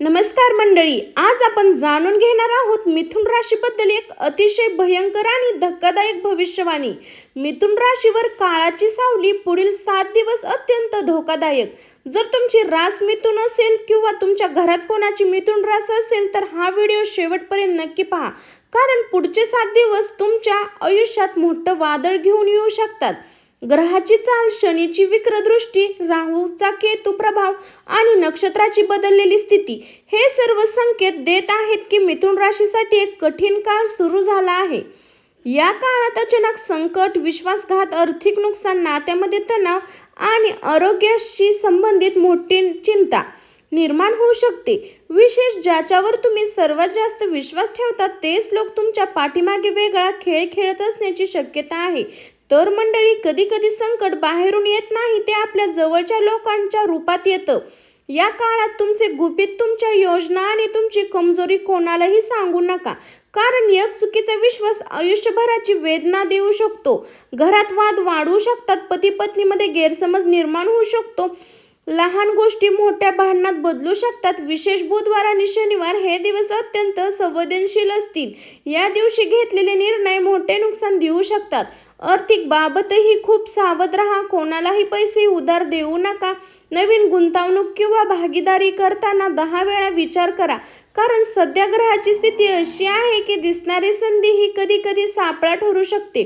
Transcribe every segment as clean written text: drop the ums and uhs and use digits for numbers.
नमस्कार मंडळी, आज आपण जाणून घेणार आहोत मिथुन राशीबद्दल एक अतिशय भयंकर आणि धक्कादायक भविष्यवाणी। मिथुन राशीवर काळाची सावली पुढील 7 दिवस अत्यंत धोकादायक। जर तुमची रास मिथुन असेल किंवा तुमच्या घरात कोणाची मिथुन रास असेल तर हा व्हिडिओ शेवटपर्यंत नक्की पहा, कारण पुढचे 7 दिवस तुमच्या आयुष्यात मोठं वादळ घेऊन येऊ शकतात। ग्रहाची चाल, शनीची विक्र दृष्टी, राहूचा केतू प्रभाव आणि नक्षत्राची बदललेली स्थिती हे सर्व संकेत देत आहेत की मिथुन राशीसाठी एक कठीण काळ सुरू झाला आहे। या काळात अचानक संकट, विश्वासघात, आर्थिक नुकसान, नात्यामध्ये तणाव आणि आरोग्याशी संबंधित मोठी चिंता निर्माण होऊ शकते। विशेष ज्याच्यावर तुम्ही सर्वात जास्त विश्वास ठेवता तेच लोक तुमच्या पाठीमागे वेगळा खेळ खेळत असण्याची शक्यता आहे। तर मंडळी, कधी कधी संकट बाहेरून येत नाही, ते आपल्या जवळच्या लोकांच्या रूपात येतं। या काळात तुमचे गुपित, तुमच्या योजना आणि तुमची कमजोरी कोणालाही सांगू नका, कारण एक चुकीचा विश्वास आयुष्यभराची वेदना देऊ शकतो। घरात वाद वाढू शकतात, पती पत्नीमध्ये गैरसमज निर्माण होऊ शकतो, लहान गोष्टी मोठ्या भांडणात बदलू शकतात। विशेष बुधवार आणि शनिवार हे दिवस अत्यंत संवेदनशील असतील। या दिवशी घेतलेले निर्णय मोठे नुकसान देऊ शकतात। आर्थिक बाबतही खूप सावध राहा, कोणालाही पैसे उधार देऊ नका। नवीन गुंतवणूक किंवा भागीदारी करताना 10 वेळा विचार करा, कारण सध्या ग्रहाची स्थिती अशी आहे की दिसणारी संधी ही कधी कधी सापळा ठरू शकते।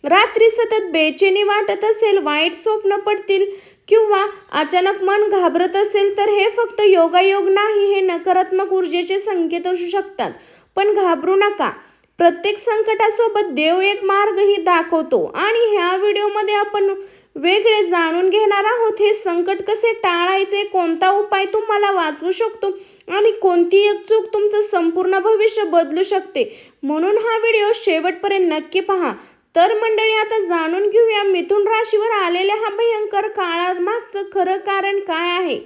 रात्री सतत बेचैनी वाटत असेल, वाईट स्वप्न पडतील किंवा अचानक मन घाबरत असेल तर हे फक्त योगायोग नाही, हे नकारात्मक ऊर्जेचे संकेत असू शकतात। पण घाबरू नका, प्रत्येक संकटासोबत देव एक मार्गही दाखवतो आणि ह्या व्हिडिओमध्ये आपण वेगळे जाणून घेणार आहोत। हे संकट कसे टाळायचे, कोणता उपाय तुम्हाला वाचवू शकतो आणि कोणती एक चूक तुमचं संपूर्ण भविष्य बदलू शकते, म्हणून हा व्हिडिओ शेवटपर्यंत नक्की पहा। तर मंडळी, आता जाणून घेऊया मिथुन राशीवर आलेल्या हा भयंकर काळामागचं खरं कारण काय आहे।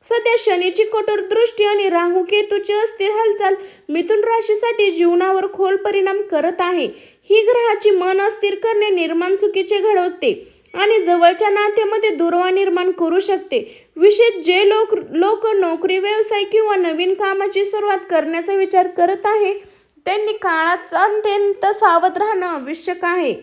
सध्या शनीची कठोर दृष्टी आणि राहू केतूची अस्थिर हालचाल मिथुन राशीसाठी जीवनावर खोल परिणाम करत आहे। ही ग्रहाची मन अस्थिर करणे, निर्माण चुकीचे घडवते आणि जवळच्या नात्यामध्ये दुरावा निर्माण करू शकते। विशेष जे लोक नोकरी, व्यवसाय किंवा नवीन कामाची सुरुवात करण्याचा विचार करत आहे त्यांनी काळात अत्यंत सावध राहणं आवश्यक आहे।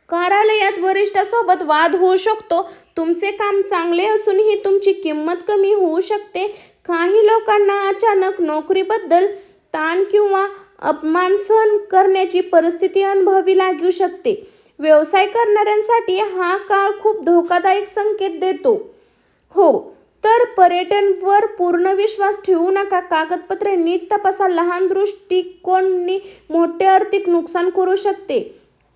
कार्यालयात वरिष्ठांसोबत वाद होऊ शकतो, तुमचे काम चांगले असूनही तुमची किंमत कमी होऊ शकते। काही लोकांना अचानक नोकरीबद्दल ताण किंवा अपमान सहन करण्याची परिस्थिती अनुभवावी लागू शकते। व्यवसाय करणाऱ्यांसाठी हा काळ खूप धोकादायक संकेत देतो। तर पर्यटनावर पूर्ण विश्वास ठेवू नका, कागदपत्रे नीट तपासा, लहान दृष्टिकोनाने मोठे आर्थिक नुकसान करू शकते।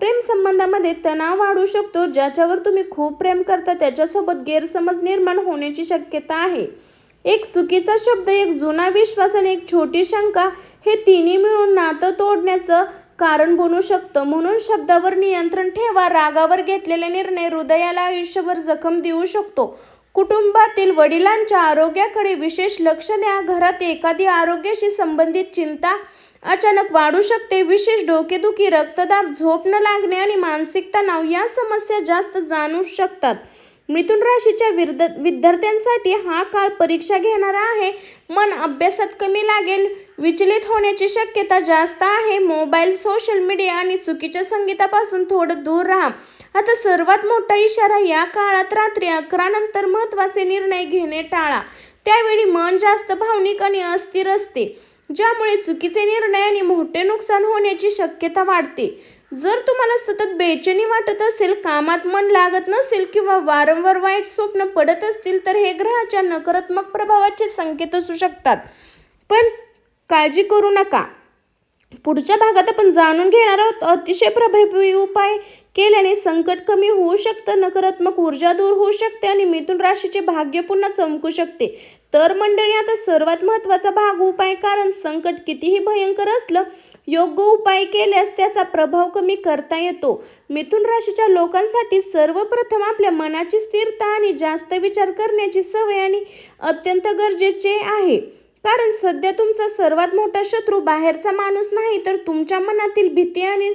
प्रेम संबंधामध्ये तणाव वाढू शकतो, ज्याच्यावर तुम्ही खूप प्रेम करता त्याच्यासोबत गैरसमज निर्माण होण्याची शक्यता आहे। एक चुकीचा शब्द, एक जुना विश्वास आणि एक छोटी शंका हे तिन्ही मिळून नातं तोडण्याचं कारण बनू शकतं, म्हणून शब्दावर नियंत्रण ठेवा। रागावर घेतलेला निर्णय हृदयाला आयुष्यभर जखम देऊ शकतो। कुटुंबातील वडिलांच्या आरोग्याकडे विशेष लक्ष द्या, घरात एखादी आरोग्याशी संबंधित चिंता अचानक वाढू शकते। विशेष डोकेदुखी, रक्तदाब, झोप न लागणे आणि मानसिक तणाव या समस्या जास्त जाणवू शकतात। मिथुन राशीच्या विद्यार्थ्यांसाठी हा काळ परीक्षा घेणारा आहे। मन अभ्यासात कमी लागेल, विचलित होण्याची शक्यता जास्त आहे। मोबाईल, सोशल मीडिया आणि चुकीच्या संगीतापासून थोडं दूर राहा। आता सर्वात मोठा इशारा, या काळात रात्री 11 नंतर महत्त्वाचे निर्णय घेणे टाळा, त्यावेळी मन जास्त भावनिक आणि अस्थिर असते, ज्यामुळे चुकीचे निर्णय आणि मोठे नुकसान होण्याची शक्यता वाढते। जर तुम्हाला सतत बेचैनी वाटत असेल, कामात मन लागत नसेल किंवा वारंवार वाईट स्वप्न पडत असतील तर हे ग्रहाच्या नकारात्मक प्रभावाचे संकेत असू शकतात। पण काळजी करू नका, पुढच्या भागात आपण जाणून घेणार आहोत अतिशय प्रभावी उपाय केल्याने संकट कमी होऊ शकतं, नकारात्मक ऊर्जा दूर होऊ शकते आणि मिथुन राशीचे भाग्य पुन्हा चमकू शकते। तर मंडळी, आता सर्वात महत्त्वाचा भाग, उपाय, कारण संकट कितीही भयंकर असलं, योग्य उपाय केल्यास त्याचा प्रभाव कमी करता येतो। मिथुन राशीच्या लोकांसाठी सर्वप्रथम आपल्या मनाची स्थिरता आणि जास्त विचार करण्याची सवय आणि अत्यंत गरजेचे आहे, कारण सध्या तुमचा सर्वात मोठा शत्रू बाहेरचा माणूस नाही तर तुमच्या मनातील भीती आणि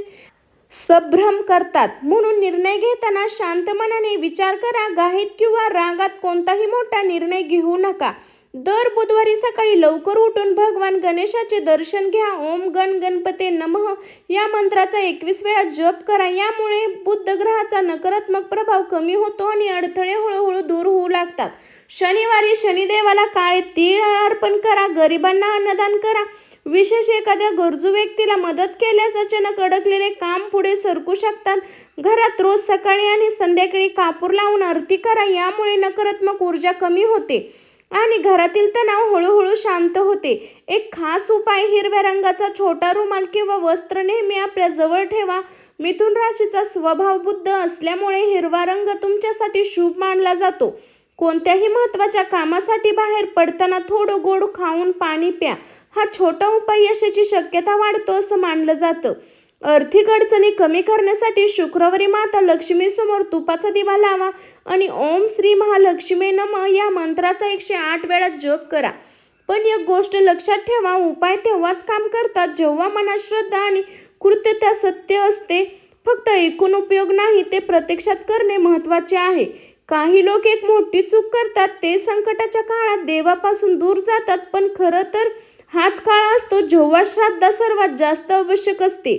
संभ्रम करतात। म्हणून निर्णय घेताना शांत मनाने विचार करा, घाईत किंवा रागात कोणताही मोठा निर्णय घेऊ नका। दर बुधवारी सकाळी लवकर उठून भगवान गणेशाचे दर्शन घ्या. ओम गण गणपते नमः या मंत्राचा 21 वेळा जप करा. यामुळे बुध ग्रहाचा नकारात्मक प्रभाव कमी होतो आणि अडथळे हळूहळू दूर होऊ लागतात. शनिवारी शनिदेवाला काळे तीळ अर्पण करा. गरिबांना अन्नदान करा. विशेष एखाद्या गरजू व्यक्तीला मदत केल्यास अचानक अडकलेले काम पुढे सरकू शकतात. घरात रोज सकाळी आणि संध्याकाळी कापूर लावून आरती करा. यामुळे नकारात्मक ऊर्जा कमी होते आणि घरातील तणाव हळूहळू शांत होते. एक खास उपाय, हिरव्या रंगाचा छोटा रुमाल किंवा वस्त्र नेहमी आपल्या जवळ ठेवा. मिथुन राशीचा स्वभाव बुद्ध असल्यामुळे हिरवा रंग तुमच्यासाठी शुभ मानला जातो. कोणत्याही महत्त्वाच्या कामासाठी बाहेर पडताना थोडं गोड खाऊन पाणी प्या. हा छोटा उपाय यशाची शक्यता वाढतो असं मानलं जातं. आर्थिक अडचणी कमी करण्यासाठी शुक्रवारी माता लक्ष्मीसमोर तुपाचा दिवा लावा आणि ओम श्री महालक्ष्मी नमः या मंत्राचा 108 वेळा जप करा. पण एक गोष्ट लक्षात ठेवा, उपाय तेव्हाच काम करतात जेव्हा मनात श्रद्धा आणि कृत्यता सत्य असते. फक्त ऐकून उपयोग नाही, ते प्रत्यक्षात करणे महत्त्वाचे आहे. काही लोक एक मोठी चूक करतात, ते संकटाच्या काळात देवापासून दूर जातात. पण खरं तर हाच काळ असतो जेव्हा श्रद्धा सर्वात जास्त आवश्यक असते.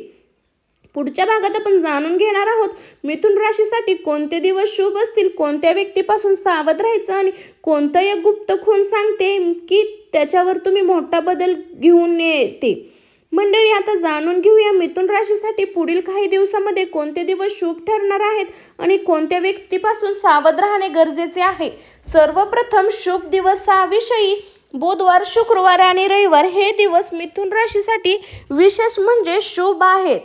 पुढच्या भागात आपण जाणून घेणार आहोत मिथुन राशीसाठी कोणते दिवस शुभ असतील, कोणत्या व्यक्तीपासून सावध राहायचं आणि कोणतं एक गुप्त खूण सांगते की त्याच्यावर तुम्ही मोठा बदल घेऊन येते. मंडळी, आता जाणून घेऊया मिथुन राशीसाठी पुढील काही दिवसामध्ये कोणते दिवस शुभ ठरणार आहेत आणि कोणत्या व्यक्तीपासून सावध राहणे गरजेचे आहे. सर्वप्रथम शुभ दिवसाविषयी बुधवार, शुक्रवार आणि रविवार हे दिवस मिथुन राशीसाठी विशेष म्हणजे शुभ आहेत.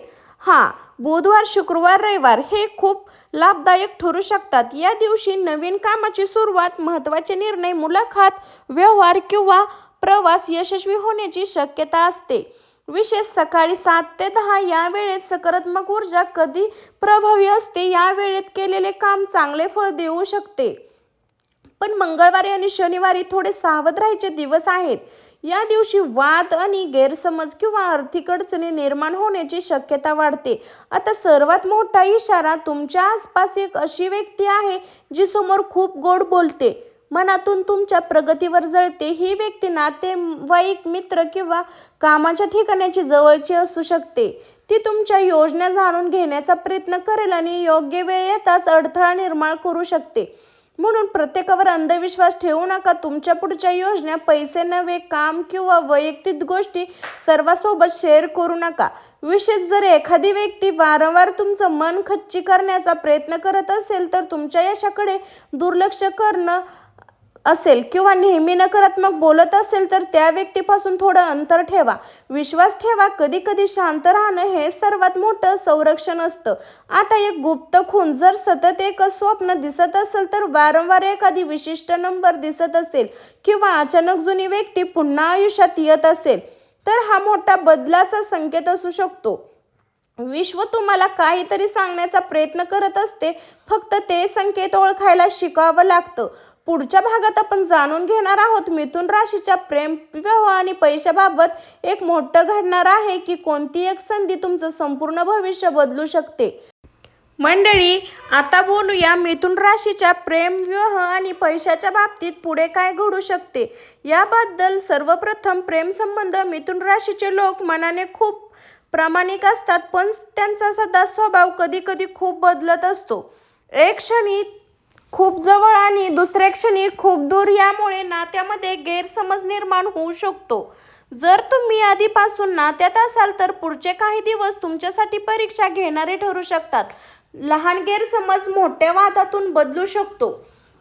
बुधवार, शुक्रवार, रविवार हे खूप लाभदायक ठरू शकतात. या दिवशी नवीन कामाची सुरुवात, महत्त्वाचे निर्णय, मुलाखत, व्यवहार किंवा प्रवास यशस्वी होण्याची शक्यता असते. विशेष सकाळी 7 ते 10 या वेळेत सकारात्मक ऊर्जा कधी प्रभावी असते. या वेळेत केलेले काम चांगले फळ देऊ शकते. पण मंगळवारी आणि शनिवारी थोडे सावध राहायचे दिवस आहेत. या दिवशी वाद आणि गैरसमज किंवा आर्थिक अडचणी निर्माण होण्याची शक्यता वाढते. आता सर्वात मोठा इशारा, तुमच्या आसपास एक अशी व्यक्ती आहे जी समोर खूप गोड बोलते, मनातून तुमच्या प्रगतीवर जळते. ही व्यक्ती नातेवाईक, मित्र किंवा कामाच्या ठिकाणाची जवळची असू शकते. ती तुमच्या योजना जाणून घेण्याचा प्रयत्न करेल आणि योग्य वेळ येताच अडथळा निर्माण करू शकते. म्हणून प्रत्येकावर अंधविश्वास ठेवू नका. तुमच्या पुढच्या योजना, पैसे नव्हे, काम किंवा वैयक्तिक गोष्टी सर्वांसोबत शेअर करू नका. विशेष जर एखादी व्यक्ती वारंवार तुमचं मन खच्ची करण्याचा प्रयत्न करत असेल तर तुमच्या यशाकडे दुर्लक्ष करणं असेल किंवा नेहमी नकारात्मक बोलत असेल तर त्या व्यक्तीपासून थोडं अंतर ठेवा. विश्वास ठेवा, कधी कधी शांत राहणं हे सर्वात मोठं संरक्षण असतं. आता एक गुप्त खूण, जर सतत एक स्वप्न दिसत असेल तर वारंवार एखादी विशिष्ट नंबर दिसत असेल किंवा अचानक जुनी व्यक्ती पुन्हा आयुष्यात येत असेल तर हा मोठा बदलाचा संकेत असू शकतो. विश्व तुम्हाला काहीतरी सांगण्याचा प्रयत्न करत असते, फक्त ते संकेत ओळखायला शिकावं लागतं. पुढच्या भागात आपण जाणून घेणार आहोत मिथुन राशीच्या प्रेम, विवाह आणि पैशाबाबत एक मोठं घडणार आहे की कोणती एक संधी तुमचं संपूर्ण भविष्य बदलू शकते. मंडळी, आता बोलूया मिथुन राशीच्या प्रेम, विवाह आणि पैशाच्या बाबतीत पुढे काय घडू शकते याबद्दल. सर्वप्रथम प्रेम संबंध. मिथुन राशीचे लोक मनाने खूप प्रामाणिक असतात, पण त्यांचा सदा स्वभाव कधी कधी खूप बदलत असतो. एक क्षणी खूप जवळ आणि दुसऱ्या क्षणी खूप दूर. यामुळे नात्यामध्ये गैरसमज निर्माण होऊ शकतो. जर तुम्ही आधीपासून नात्यात असाल तर पुढचे काही दिवस तुमच्यासाठी परीक्षा घेणारे ठरू शकतात. लहान गैरसमज मोठ्या वादातून बदलू शकतो.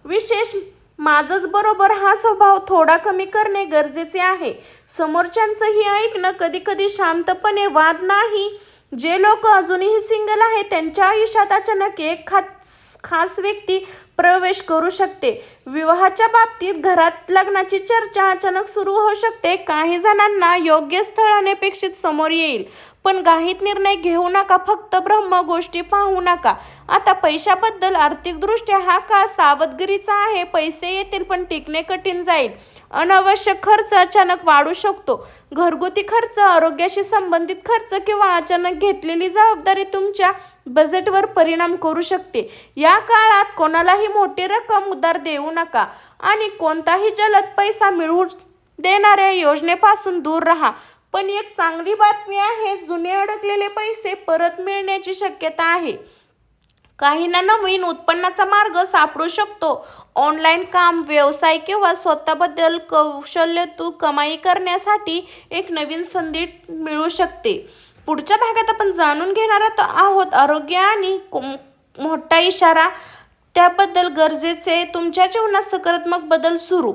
विशेष माझंच बरोबर हा स्वभाव थोडा कमी करणे गरजेचे आहे. समोरच्यांचंही ऐकणं, कधी कधी शांतपणे वाद नाही. जे लोक अजूनही सिंगल आहे त्यांच्या आयुष्यात अचानक एक खास व्यक्ती प्रवेश करू शकते. विवाहाच्या बाबतीत घरात लग्नाची चर्चा अचानक सुरू होऊ शकते. काही जणांना योग्य स्थळ अनपेक्षित समोर येईल, पण घाईत निर्णय घेऊ नका. फक्त ब्रह्म गोष्टी पाहू नका. आता पैशाबद्दल. आर्थिकदृष्ट्या हा काळ सावधगिरीचा आहे. पैसे येतील पण टिकणे कठीण जाईल. अनावश्यक खर्च अचानक वाढू शकतो. घरगुती खर्च, आरोग्याशी संबंधित खर्च किंवा अचानक घेतलेली जबाबदारी तुमच्या बजेटवर परिणाम करू शकते. या काळात कोणालाही मोठी रक्कम उधार देऊ नका. आणि कोणताही जलद पैसा मिळवून देणाऱ्या योजनेपासून दूर राहा. पण एक चांगली बातमी आहे, जुने अडकलेले पैसे परत मिळण्याची शक्यता आहे. काहींना नवीन उत्पन्नाचा मार्ग सापडू शकतो. ऑनलाईन काम, व्यवसाय किंवा स्वतःबद्दल कौशल्य कमाई करण्यासाठी एक नवीन संधी मिळू शकते. पुढच्या भागात आपण जाणून घेणार आहोत आरोग्य आणि मोठा इशारा त्याबद्दल गरजेचे तुमच्या जीवनात सकारात्मक बदल सुरू.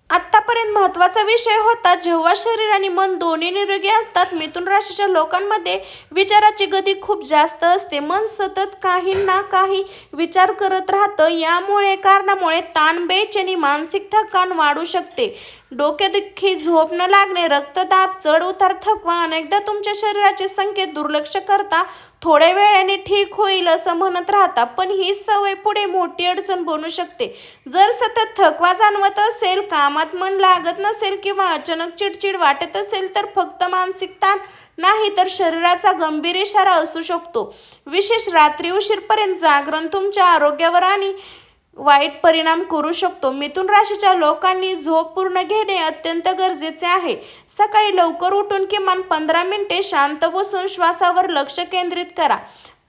आतापर्यंत महत्त्वाचा विषय होता जेव्हा शरीर आणि मन दोन्ही निरोगी असतात. मिथुन राशीच्या लोकांमध्ये विचाराची गती खूप जास्त असते. मन सतत काही ना काही विचार करत राहतं. यामुळे कारणामुळे ताण, बेचैनी, मानसिक थकान वाढू शकते. डोकेदुखी, झोप न लागणे, रक्तदाब, चढ उतार, थकवा, अनेकदा तुमच्या शरीराचे संकेत दुर्लक्ष करता थोड्या वेळाने ठीक होईल असं म्हणत राहता. पण ही सवय पुढे मोठी अडचण बनू शकते. जर सतत थकवा जाणवत असेल, कामात मन लागत नसेल किंवा अचानक चिडचिड वाटत असेल तर फक्त मानसिक ताण नाही तर शरीराचा गंभीर इशारा असू शकतो. विशेष रात्री उशीरपर्यंत जागरण तुमच्या आरोग्यावर आणि वाईट परिणाम करू शकतो. मिथुन राशीच्या लोकांनी झोप पूर्ण घेणे अत्यंत गरजेचे आहे. सकाळी लवकर उठून किमान 15 मिनिटे शांत बसून श्वासावर लक्ष केंद्रित करा.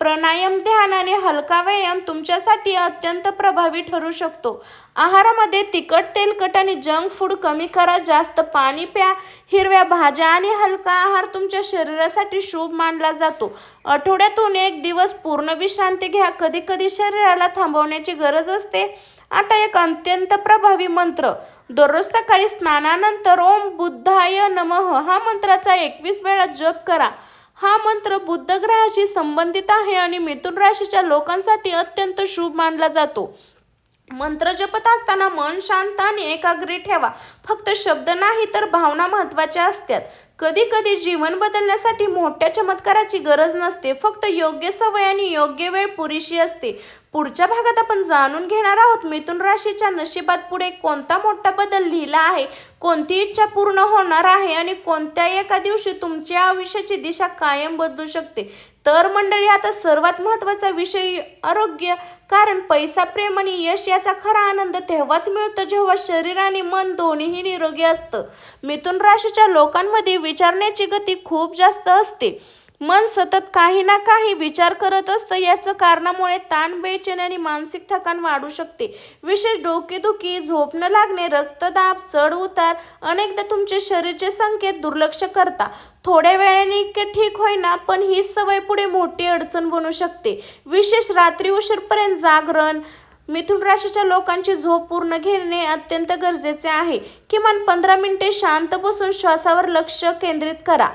प्राणायाम, ध्यान आणि हलका व्यायाम तुमच्यासाठी अत्यंत प्रभावी ठरू शकतो. आहारामध्ये तिखट, तेलकट आणि जंक फूड कमी करा. जास्त पाणी प्या. हिरव्या भाज्या आणि हलका आहार तुमच्या शरीरासाठी शुभ मानला जातो. आठवड्यातून 1 दिवस पूर्ण विश्रांती घ्या. कधी कधी शरीराला थांबवण्याची गरज असते. आता एक अत्यंत प्रभावी मंत्र. दररोज सकाळी स्नानानंतर ओम बुद्धाय नमः हा मंत्राचा 21 वेळा जप करा. हा मंत्र बुध ग्रहाशी संबंधित आहे आणि मिथुन राशीच्या लोकांसाठी अत्यंत शुभ मानला जातो. मंत्र जपत असताना मन शांत आणि एकाग्र ठेवा. फक्त शब्द नाही तर भावना महत्त्वाच्या असतात. कधी कधी जीवन बदलण्यासाठी मोठ्या चमत्काराची गरज नसते. फक्त योग्य सवय आणि योग्य वेळ पुरेशी असते. पुढच्या भागात आपण जाणून घेणार आहोत मिथुन राशीच्या नशिबात पुढे कोणता मोठा बदल लिहिला आहे, कोणती इच्छा पूर्ण होणार आहे आणि कोणत्या एका दिवशी तुमच्या आयुष्याची दिशा कायम बदलू शकते. तर मंडळी, आता सर्वात महत्त्वाचा विषय आरोग्य. कारण पैसा, प्रेम आणि यश याचा खरा आनंद तेव्हाच मिळतो जेव्हा शरीर आणि मन दोन्हीही निरोगी असतं. मिथुन राशीच्या लोकांमध्ये विचारण्याची गती खूप जास्त असते. मन सतत काही ना काही विचार करत असतं. याचं कारणामुळे ताण, बेचैनी आणि मानसिक थकान वाढू शकते. विशेष डोकेदुखी, झोप न लागणे, रक्तदाब, चढ उतार अनेकदा तुमचे शरीराचे संकेत दुर्लक्ष करता. थोड्या वेळाने ठीक होईना, पण ही सवय पुढे मोठी अडचण बनू शकते. विशेष रात्री उशीरपर्यंत जागरण. मिथुन राशीच्या लोकांची झोप पूर्ण घेणे अत्यंत गरजेचे आहे. किमान 15 मिनिटे शांत बसून श्वासावर लक्ष केंद्रित करा.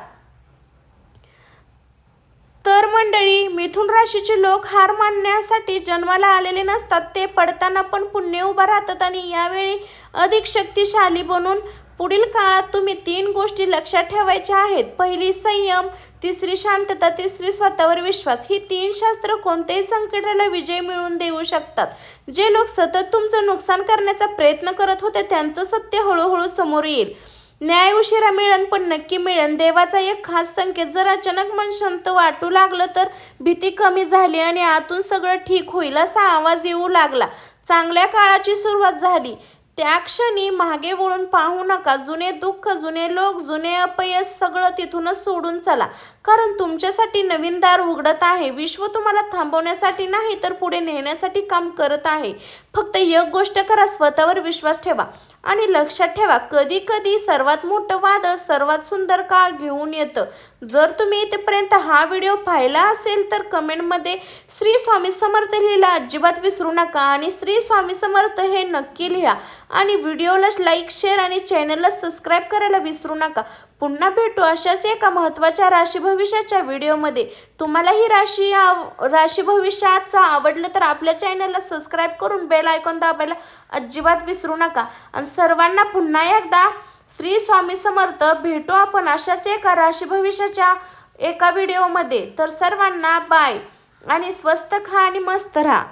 तर मंडळी, मिथुन राशीचे लोक हार मानण्यासाठी जन्माला आलेले नसतात. ते पडताना पण पुन्हा उभा राहतात आणि यावेळी अधिक शक्तिशाली बनून. पुढील काळात तुम्ही 3 गोष्टी लक्षात ठेवायच्या आहेत. पहिली संयम, तिसरी शांतता, तिसरी स्वतःवर विश्वास. ही 3 शास्त्र कोणत्याही संकटाला विजय मिळवून देऊ शकतात. जे लोक सतत तुमचं नुकसान करण्याचा प्रयत्न करत होते त्यांचं सत्य हळूहळू समोर येईल. न्याय उशिरा मिळेल पण नक्की मिळेल. देवाचा एक खास संकेत. जर अचानक मन शांत वाटू लागलं तर भीती कमी झाली आणि आतून सगळं ठीक होईल असा आवाज येऊ लागला. चांगल्या काळाची सुरुवात झाली. त्या क्षणी मागे वळून पाहू नका. जुने दुःख, जुने लोक, जुने अपयश सगळं तिथूनच सोडून चला. कारण तुमच्यासाठी नवीन दार उघडत आहे. विश्व तुम्हाला थांबवण्यासाठी नाही तर पुढे नेण्यासाठी काम करत आहे. फक्त एक गोष्ट करा, स्वतःवर विश्वास ठेवा आणि लक्षात ठेवा, कधी कधी सर्वात मोठं वादळ सर्वात सुंदर काळ घेऊन येतं. जर तुम्ही इथेपर्यंत हा व्हिडिओ पाहिला असेल तर कमेंटमध्ये श्री स्वामी समर्थ लिहायला अजिबात विसरू नका आणि श्री स्वामी समर्थ हे नक्की लिहा आणि व्हिडिओला लाईक, शेअर आणि चॅनलला सबस्क्राईब करायला विसरू नका. पुन्हा भेटू अशाच एका महत्त्वाच्या राशी भविष्याच्या व्हिडिओमध्ये. तुम्हाला ही राशी भविष्याचा आवडलं तर आपल्या चॅनलला सबस्क्राईब करून बेल आयकॉन दाबायला अजिबात विसरू नका. आणि सर्वांना पुन्हा एकदा श्री स्वामी समर्थ. भेटू आपण अशाच एका राशी भविष्याच्या एका व्हिडिओमध्ये. तर सर्वांना बाय आणि स्वस्त खा आणि मस्त राहा.